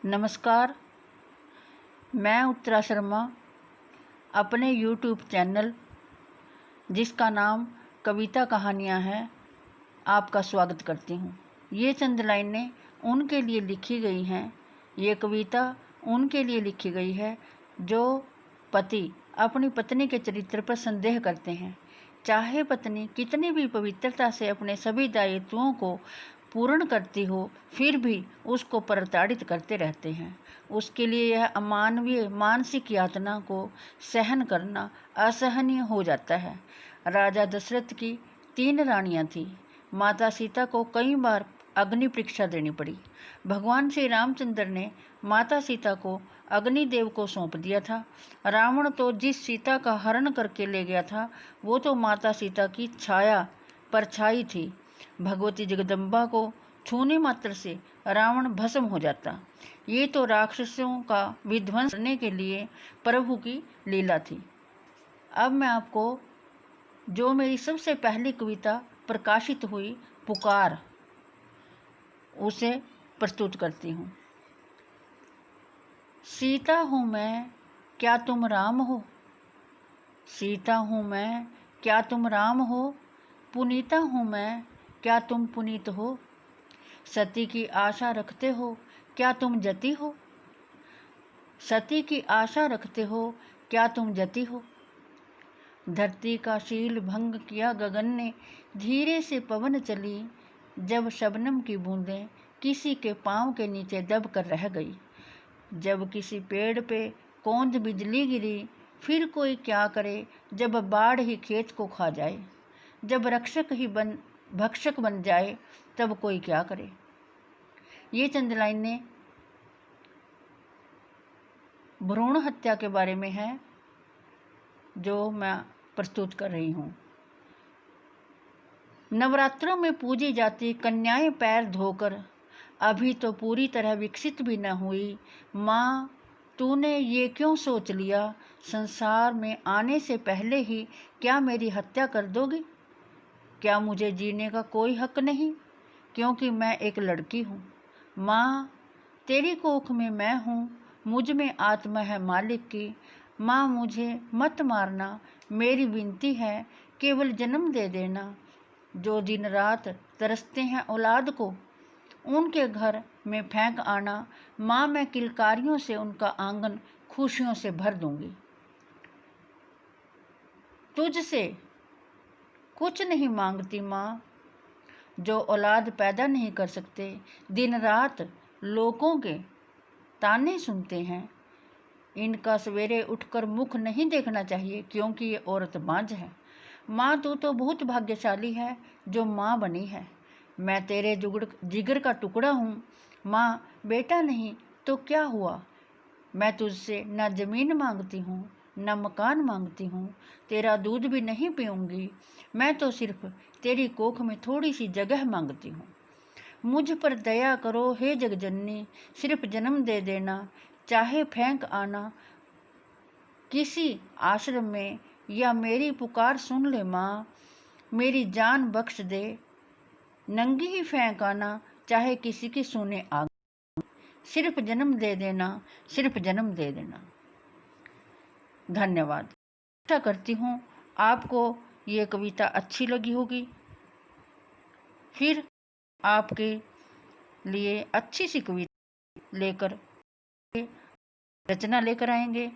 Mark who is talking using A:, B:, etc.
A: नमस्कार, मैं उत्तरा शर्मा अपने YouTube चैनल जिसका नाम कविता कहानियाँ है आपका स्वागत करती हूँ। ये चंद लाइनें उनके लिए लिखी गई हैं। ये कविता उनके लिए लिखी गई है जो पति अपनी पत्नी के चरित्र पर संदेह करते हैं। चाहे पत्नी कितनी भी पवित्रता से अपने सभी दायित्वों को पूर्ण करती हो, फिर भी उसको प्रताड़ित करते रहते हैं। उसके लिए यह अमानवीय मानसिक यातना को सहन करना असहनीय हो जाता है। राजा दशरथ की 3 रानियां थीं। माता सीता को कई बार अग्नि परीक्षा देनी पड़ी। भगवान श्री रामचंद्र ने माता सीता को अग्निदेव को सौंप दिया था। रावण तो जिस सीता का हरण करके ले गया था, वो तो माता सीता की छाया परछाई थी। भगवती जगदम्बा को छूने मात्र से रावण भस्म हो जाता। ये तो राक्षसों का विध्वंस करने के लिए प्रभु की लीला थी। अब मैं आपको जो मेरी सबसे पहली कविता प्रकाशित हुई, पुकार, उसे प्रस्तुत करती हूँ। सीता हूँ मैं, क्या तुम राम हो? सीता हूँ मैं, क्या तुम राम हो? पुनीता हूँ मैं, क्या तुम पुनीत हो? सती की आशा रखते हो, क्या तुम जति हो? सती की आशा रखते हो, क्या तुम जति हो? धरती का शील भंग किया गगन ने, धीरे से पवन चली, जब शबनम की बूंदें किसी के पाँव के नीचे दब कर रह गई। जब किसी पेड़ पे कौंध बिजली गिरी, फिर कोई क्या करे जब बाढ़ ही खेत को खा जाए। जब रक्षक ही भक्षक बन जाए, तब कोई क्या करे। ये चंद लाइनें भ्रूण हत्या के बारे में है जो मैं प्रस्तुत कर रही हूँ। नवरात्रों में पूजी जाती कन्याएं पैर धोकर अभी तो पूरी तरह विकसित भी न हुई। माँ, तूने ये क्यों सोच लिया? संसार में आने से पहले ही क्या मेरी हत्या कर दोगी? क्या मुझे जीने का कोई हक नहीं, क्योंकि मैं एक लड़की हूँ? माँ, तेरी कोख में मैं हूँ, मुझ में आत्मा है मालिक की। माँ, मुझे मत मारना, मेरी विनती है, केवल जन्म दे देना। जो दिन रात तरसते हैं औलाद को, उनके घर में फेंक आना। माँ, मैं किलकारियों से उनका आंगन खुशियों से भर दूंगी। तुझसे कुछ नहीं मांगती माँ, जो औलाद पैदा नहीं कर सकते, दिन रात लोगों के ताने सुनते हैं। इनका सवेरे उठकर मुख नहीं देखना चाहिए, क्योंकि ये औरत बांझ है। माँ, तू तो बहुत भाग्यशाली है जो माँ बनी है। मैं तेरे जिगर का टुकड़ा हूँ। माँ, बेटा नहीं तो क्या हुआ? मैं तुझसे न ज़मीन मांगती हूँ, न मकान मांगती हूँ, तेरा दूध भी नहीं पीऊँगी। मैं तो सिर्फ तेरी कोख में थोड़ी सी जगह मांगती हूँ। मुझ पर दया करो हे जगजननी, सिर्फ जन्म दे देना, चाहे फेंक आना किसी आश्रम में, या मेरी पुकार सुन ले माँ, मेरी जान बख्श दे। नंगी ही फेंक आना, चाहे किसी की सुने आग, सिर्फ जन्म दे देना, सिर्फ जन्म दे देना। धन्यवाद। आशा करती हूँ आपको ये कविता अच्छी लगी होगी। फिर आपके लिए अच्छी सी कविता लेकर रचना लेकर आएंगे।